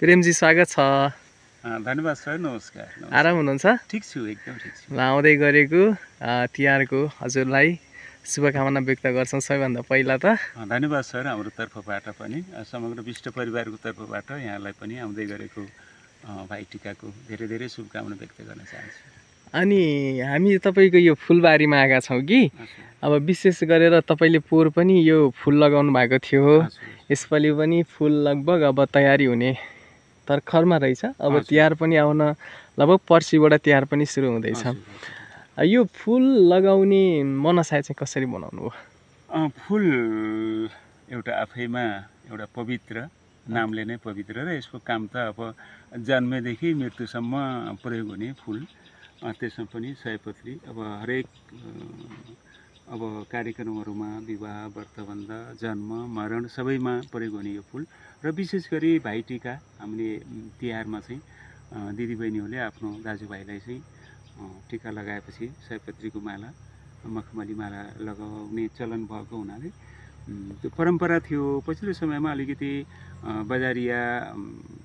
प्रेमजी स्वागत छ। धन्यवाद सर, नमस्कार। आराम हुनुहुन्छ? ठिक छु, एकदम ठिक छु। आउँदै गरेको तिहारको हजुरलाई शुभकामना व्यक्त गर्छौँ सबैभन्दा पहिला त। धन्यवाद सर, हाम्रो तर्फबाट पनि समग्र विष्ट परिवारको तर्फबाट यहाँलाई पनि आउँदै गरेको भाइ टिकाको धेरै धेरै शुभकामना व्यक्त गर्न चाहन्छु। अनि हामी तपाईँको यो फुलबारीमा आएका छौँ कि अब विशेष गरेर तपाईँले पोहोर पनि यो फुल लगाउनु भएको थियो। यसपालि पनि फुल लगभग अब तयारी हुने तर्खरमा रहेछ। अब तिहार पनि आउन लगभग पर्सिबाट तिहार पनि सुरु हुँदैछ। यो फुल लगाउने मनसाय चाहिँ कसरी बनाउनु हो? फुल एउटा आफैमा एउटा पवित्र, नामले नै पवित्र र यसको काम त अब जन्मेदेखि मृत्युसम्म प्रयोग हुने फुल। त्यसमा पनि सयपत्री अब हरेक अब कार्यक्रमहरूमा विवाह, व्रतबन्ध, जन्म, मरण सबैमा प्रयोग हुने यो फुल। र विशेष गरी भाइटिका हामीले तिहारमा चाहिँ दिदीबहिनीहरूले आफ्नो दाजुभाइलाई चाहिँ टिका लगाएपछि सयपत्रीको माला, मखमली माला लगाउने चलन भएको हुनाले त्यो परम्परा थियो। पछिल्लो समयमा अलिकति बजारिया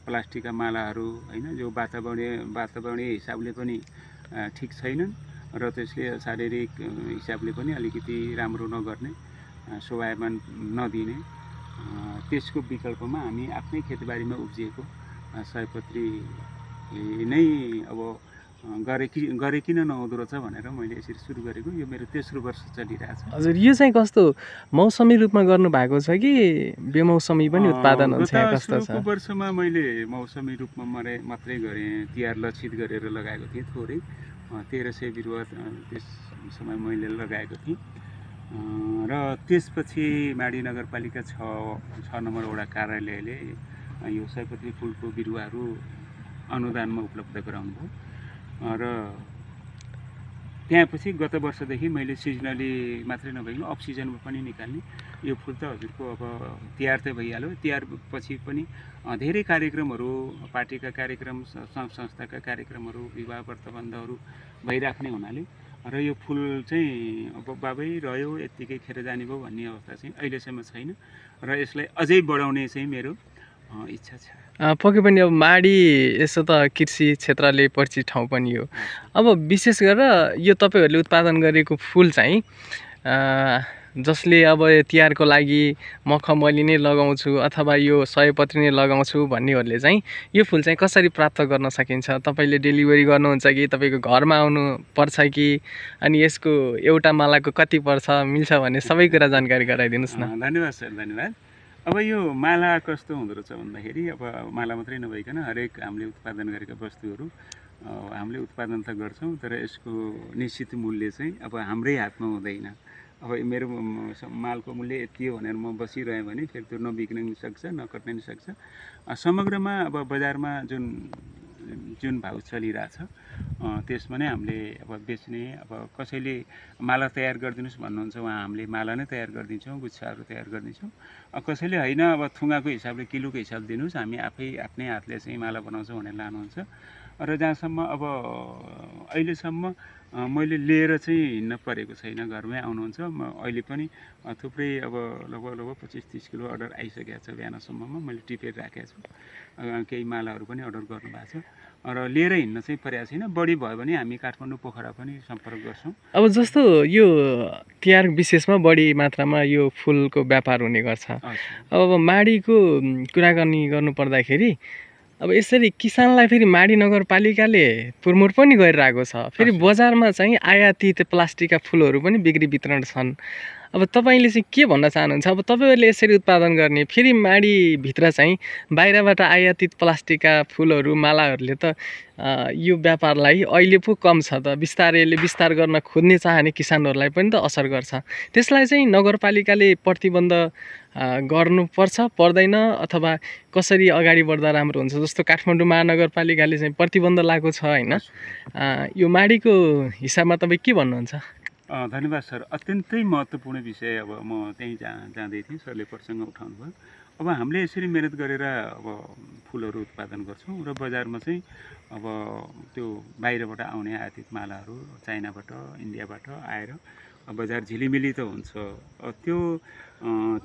प्लास्टिकका मालाहरू हैन, जो वातावरणीय हिसाबले पनि ठिक छैनन् र त्यसले शारीरिक हिसाबले पनि अलिकति राम्रो नगर्ने, शोभायमान नदिने, त्यसको विकल्पमा हामी आफ्नै खेतबारीमा उब्जिएको सयपत्री नै अब गरे किन नहुँदो रहेछ भनेर मैले यसरी सुरु गरेको। यो मेरो तेस्रो वर्ष चलिरहेछ। हजुर, यो चाहिँ कस्तो मौसमी रूपमा गर्नु भएको छ कि बेमौसमी पनि उत्पादन हुन्छ? कस्तो छ? गत वर्षमा मैले मौसमी रूपमा मात्रै गरेँ। तिहार लक्षित गरेर लगाएको थिएँ। थोरै 1300 बिरुवा त्यस समय मैले लगाएको थिएँ। र त्यसपछि माडी नगरपालिका 6 नम्बर वडा कार्यालयले यो सयपत्री फुलको बिरुवाहरू अनुदानमा उपलब्ध गराउनु भयो। र त्यहाँपछि गत वर्षदेखि मैले सिजनली मात्रै नभइकन अफ सिजनमा पनि निकाल्ने। यो फुल त हजुरको अब तिहार त भइहाल्यो। तिहार पछि पनि धेरै कार्यक्रमहरू, पार्टीका कार्यक्रम, सङ्घ संस्थाका कार्यक्रमहरू, विवाह व्रतबन्धहरू भइराख्ने हुनाले र यो फुल चाहिँ अब बाबै रह्यो यत्तिकै खेर जाने भयो भन्ने अवस्था चाहिँ अहिलेसम्म छैन र यसलाई अझै बढाउने चाहिँ मेरो इच्छा छ। पक्कै पनि अब माडी यसो त कृषि क्षेत्रले परिचित ठाउँ पनि हो। अब विशेष गरेर यो तपाईँहरूले उत्पादन गरेको फुल चाहिँ जसले अब तिहारको लागि मखमली नै लगाउँछु अथवा यो सयपत्री नै लगाउँछु भन्नेहरूले चाहिँ यो फुल चाहिँ कसरी प्राप्त गर्न सकिन्छ? तपाईँले डेलिभरी गर्नुहुन्छ कि तपाईँको घरमा आउनु पर्छ कि? अनि यसको एउटा मालाको कति पर्छ, मिल्छ भने सबै कुरा जानकारी गराइदिनुहोस् न। धन्यवाद सर, धन्यवाद। अब यो माला कस्तो हुँदो रहेछ भन्दाखेरि अब माला मात्रै नभइकन हरेक हामीले उत्पादन गरेका वस्तुहरू हामीले उत्पादन त गर्छौँ, तर यसको निश्चित मूल्य चाहिँ अब हाम्रै हातमा हुँदैन। अब मेरो मालको मूल्य यति हो भनेर म बसिरहेँ भने फेरि त्यो नबिक्न पनि सक्छ, नकट्न पनि सक्छ। समग्रमा अब बजारमा जुन भाउ चलिरहेछ त्यसमा नै हामीले अब बेच्ने। अब कसैले माला तयार गरिदिनुहोस् भन्नुहुन्छ, उहाँ हामीले माला नै तयार गरिदिन्छौँ, गुच्छाहरू तयार गरिदिन्छौँ। कसैले होइन अब थुङ्गाको हिसाबले, किलोको हिसाब दिनुहोस्, हामी आफ्नै हातले चाहिँ माला बनाउँछौँ भनेर लानुहुन्छ। र जहाँसम्म अब अहिलेसम्म मैले लिएर चाहिँ हिँड्न परेको छैन, घरमै आउनुहुन्छ। अहिले पनि थुप्रै अब लगभग 25-30 किलो अर्डर आइसकेको छ। बिहानसम्ममा मैले टिपेर राखेको छु। केही मालाहरू पनि अर्डर गर्नुभएको छ र लिएर हिँड्न चाहिँ परेको छैन। बढी भयो भने हामी काठमाडौँ, पोखरा पनि सम्पर्क गर्छौँ। अब जस्तो यो तिहार विशेषमा बढी मात्रामा यो फुलको व्यापार हुने गर्छ। अब माडीको कुराकानी गर्नु पर्दाखेरि अब यसरी किसानलाई फेरि माडी नगरपालिकाले प्रमोट पनि गरिरहेको छ। फेरि बजारमा चाहिँ आयातित प्लास्टिकका फुलहरू पनि बिक्री वितरण छन्। अब तपाईँले चाहिँ के भन्न चाहनुहुन्छ? अब तपाईँहरूले यसरी उत्पादन गर्ने, फेरि माडीभित्र चाहिँ बाहिरबाट आयातित प्लास्टिकका फुलहरू, मालाहरूले त यो व्यापारलाई अहिले पो कम छ त, बिस्तारै यसले विस्तार गर्न खोज्ने चाहने किसानहरूलाई पनि त असर गर्छ। त्यसलाई चाहिँ नगरपालिकाले प्रतिबन्ध गर्नुपर्छ, पर्दैन, अथवा कसरी अगाडि बढ्दा राम्रो हुन्छ? जस्तो काठमाडौँ महानगरपालिकाले चाहिँ प्रतिबन्ध लागू छ होइन, यो माडीको हिसाबमा तपाईँ के भन्नुहुन्छ? धन्यवाद सर, अत्यन्तै महत्त्वपूर्ण विषय अब म त्यहीँ जाँदै थिएँ, सरले प्रसङ्ग उठाउनु भयो। अब हामीले यसरी मेहनत गरेर अब फुलहरू उत्पादन गर्छौँ र बजारमा चाहिँ अब त्यो बाहिरबाट आउने आयातित मालाहरू चाइनाबाट, इन्डियाबाट आएर बजार झिलिमिली त हुन्छ।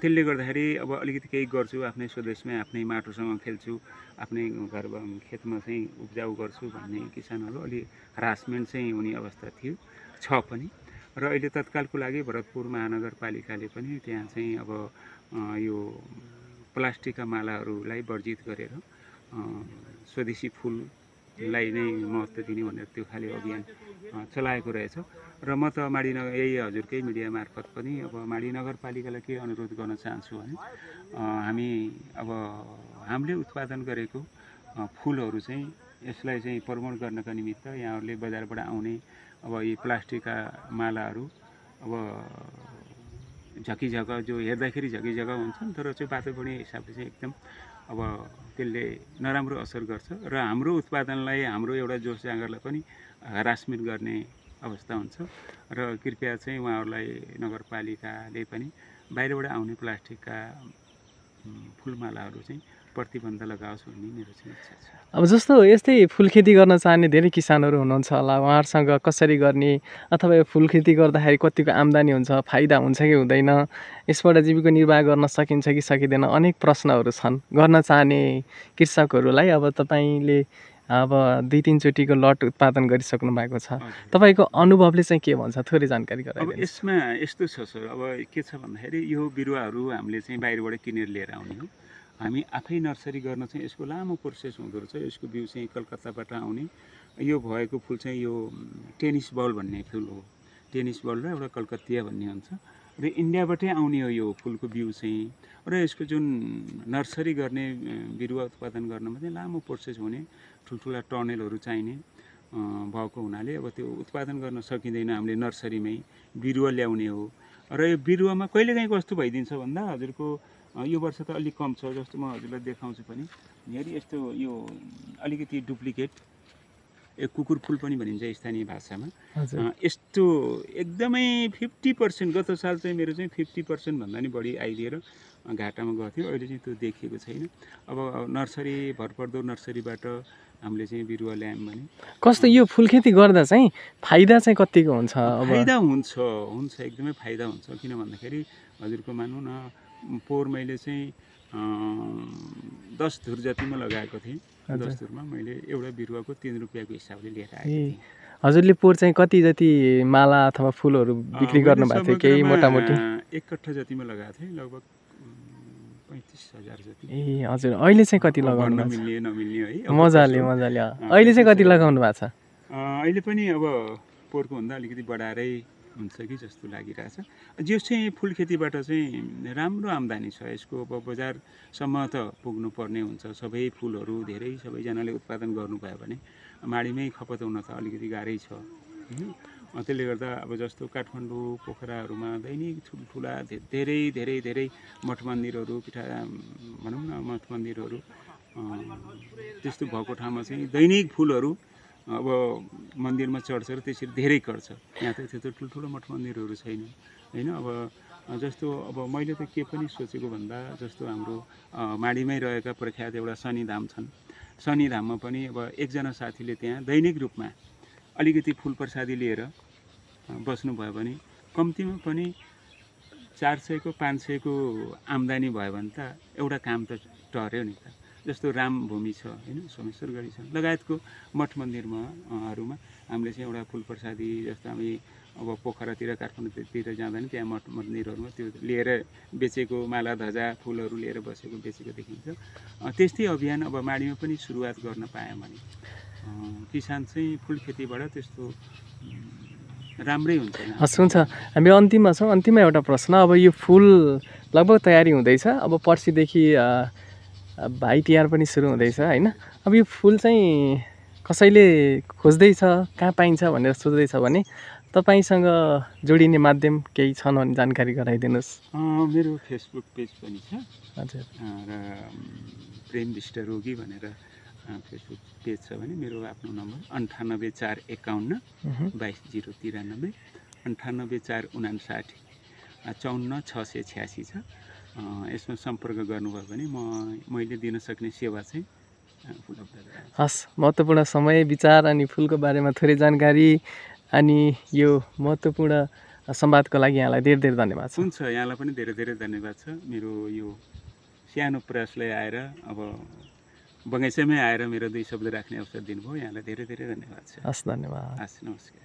त्यसले गर्दाखेरि अब अलिकति केही गर्छु, आफ्नै स्वदेशमै आफ्नै माटोसँग खेल्छु, आफ्नै घर खेतमा चाहिँ उब्जाउ गर्छु भन्ने किसानहरू अलि हरासमेन्ट चाहिँ हुने अवस्था थियो, छ पनि। र अहिले तत्कालको लागि भरतपुर महानगरपालिकाले पनि त्यहाँ चाहिँ अब यो प्लास्टिकका मालाहरूलाई वर्जित गरेर स्वदेशी फुललाई नै महत्त्व दिने भनेर त्यो खाले अभियान चलाएको रहेछ। र म त माडी नगर यही हजुरकै मिडिया मार्फत पनि अब माडी नगरपालिकालाई के अनुरोध गर्न चाहन्छु भने हामी अब हामीले उत्पादन गरेको फुलहरू चाहिँ यसलाई चाहिँ प्रमोट गर्नका निमित्त यहाँहरूले बजारबाट आउने अब यी प्लास्टिकका मालाहरू अब झकिझक जो हेर्दाखेरि झकिझक हुन्छन् तर चाहिँ वातावरणीय हिसाबले चाहिँ एकदम अब त्यसले नराम्रो असर गर्छ र हाम्रो उत्पादनलाई हाम्रो एउटा जोस जाँगरलाई पनि हरासमेन्ट गर्ने अवस्था हुन्छ। र कृपया चाहिँ उहाँहरूलाई नगरपालिकाले पनि बाहिरबाट आउने प्लास्टिकका फुलमालाहरू चाहिँ प्रतिबन्ध लगाओस् भन्ने मेरो चाहिँ इच्छा छ। अब जस्तो यस्तै फुल खेती गर्न चाहने धेरै किसानहरू हुनुहुन्छ होला, उहाँहरूसँग कसरी गर्ने अथवा यो फुल खेती गर्दाखेरि कतिको आम्दानी हुन्छ, फाइदा हुन्छ कि हुँदैन, यसबाट जीविका निर्वाह गर्न सकिन्छ कि सकिँदैन, अनेक प्रश्नहरू छन्। गर्न चाहने कृषकहरूलाई अब तपाईँले अब 2-3 चोटिको लट उत्पादन गरिसक्नु भएको छ, तपाईँको अनुभवले चाहिँ के भन्छ, थोरै जानकारी अब गराइदिनुहोस्। यसमा यस्तो छ सर, अब के छ भन्दाखेरि यो बिरुवाहरू हामीले चाहिँ बाहिरबाट किनेर लिएर आउने हो। हामी आफै नर्सरी गर्न चाहिँ यसको लामो प्रोसेस हुँदो रहेछ। यसको बिउ चाहिँ कलकत्ताबाट आउने, यो भएको फुल चाहिँ यो टेनिस बल भन्ने फुल हो, टेनिस बल र एउटा कलकत्तिया भन्ने हुन्छ। र इन्डियाबाटै आउने हो यो फुलको बिउ चाहिँ। र यसको जुन नर्सरी गर्ने बिरुवा उत्पादन गर्नमा चाहिँ लामो प्रोसेस हुने, ठुल्ठुला टनेलहरू चाहिने भएको हुनाले अब त्यो उत्पादन गर्न सकिँदैन। हामीले नर्सरीमै बिरुवा ल्याउने हो। र यो बिरुवामा कहिलेकाहीँ कस्तो भइदिन्छ भन्दा हजुरको यो वर्ष त अलिक कम छ, जस्तो म हजुरलाई देखाउँछु पनि। हेरी यस्तो यो अलिकति डुप्लिकेट कुकुर फुल पनि भनिन्छ स्थानीय भाषामा। यस्तो एकदमै 50%, गत साल चाहिँ मेरो चाहिँ 50% भन्दा नि बढी आइदिएर घाटामा गएको थियो। अहिले चाहिँ त्यो देखिएको छैन। अब नर्सरी भरपर्दो नर्सरीबाट हामीले चाहिँ बिरुवा ल्यायौँ भने कस्तो यो फुल खेती गर्दा चाहिँ फाइदा चाहिँ कतिको हुन्छ? फाइदा हुन्छ एकदमै फाइदा हुन्छ। किन भन्दाखेरि हजुरको मानौँ न पोहोर मैले चाहिँ 10 धुर जतिमा लगाएको थिएँ। 10 धुरमा मैले एउटा बिरुवाको 3 रुपियाँको हिसाबले लिएर आएको थिएँ। हजुरले पोहोर चाहिँ कति जति माला अथवा फुलहरू बिक्री गर्नुभएको थियो? केही मोटामोटी 1 कट्ठा जतिमा लगाएको थिएँ, लगभग 35,000 जति। ए हजुर, अहिले चाहिँ कति लगाउनु भएको छ? मिल्ने नमिल्ने है। मजाले अहिले चाहिँ कति लगाउनु भएको छ? अहिले पनि अब पोहोरको भन्दा अलिकति बढाएरै हुन्छ कि जस्तो लागिरहेछ। जो चाहिँ फुल खेतीबाट चाहिँ राम्रो आम्दानी छ। यसको अब बजारसम्म त पुग्नुपर्ने हुन्छ। सबै फुलहरू धेरै सबैजनाले उत्पादन गर्नुभयो भने माडीमै खपत हुन त अलिकति गाह्रै छ होइन। त्यसले गर्दा अब जस्तो काठमाडौँ पोखराहरूमा दैनिक ठुल्ठुला धेरै धेरै धेरै मठ मन्दिरहरू भनौँ न मठ मन्दिरहरू त्यस्तो भएको ठाउँमा चाहिँ दैनिक फुलहरू अब मन्दिरमा चढ्छ र त्यसरी धेरै कर्छ। यहाँ त त्यस्तो ठुल्ठुलो मठ मन्दिरहरू छैन होइन। अब जस्तो अब मैले त के पनि सोचेको भन्दा जस्तो हाम्रो माडीमै रहेका प्रख्यात एउटा शनिधाम छन्। शनिधाममा पनि अब एकजना साथीले त्यहाँ दैनिक रूपमा अलिकति फुल प्रसादी लिएर बस्नुभयो भने कम्तीमा पनि 400 को 500 को आम्दानी भयो भने त एउटा काम त टर्यो नि त। जस्तो रामभूमि छ होइन, सोमेश्वरगढी छ लगायतको मठ मन्दिरहरूमा हामीले चाहिँ एउटा फुल प्रसादी जस्तो हामी अब पोखरातिर काठमाडौँतिर जाँदा नि त्यहाँ मठ मन्दिरहरूमा त्यो लिएर बेचेको माला धजा फुलहरू लिएर बसेको बेचेको देखिन्छ। त्यस्तै अभियान अब माडीमा पनि सुरुवात गर्न पायौँ भने किसान चाहिँ फुल खेतीबाट त्यस्तो राम्रै हुन्छ। हस्, हुन्छ। हामी अन्तिममा छौँ। अन्तिममा एउटा प्रश्न, अब यो फुल लगभग तयारी हुँदैछ, अब पर्सिदेखि भाइ तिहार पनि सुरु हुँदैछ होइन। अब यो फुल चाहिँ कसैले खोज्दैछ, कहाँ पाइन्छ भनेर सोच्दैछ भने तपाईँसँग जोडिने माध्यम केही छन् भने जानकारी गराइदिनुहोस्। मेरो फेसबुक पेज पनि छ हजुर, र प्रेम विष्ट रोगी भनेर फेसबुक पेज छ भने मेरो आफ्नो नम्बर 98451 22093 98459 54686 छ। यसमा सम्पर्क गर्नुभयो भने मैले दिन सक्ने सेवा चाहिँ उपलब्ध गराउँछु। हस्, महत्त्वपूर्ण समय विचार अनि फुलको बारेमा थोरै जानकारी अनि यो महत्त्वपूर्ण संवादको लागि यहाँलाई धेरै धेरै धन्यवाद छ। हुन्छ, यहाँलाई पनि धेरै धेरै धन्यवाद छ। मेरो यो सानो प्रयासलाई आएर अब बगैँचामै आएर मेरो 2 शब्द राख्ने अवसर दिनुभयो, यहाँलाई धेरै धेरै धन्यवाद छ। हस्, धन्यवाद। हस्, नमस्कार।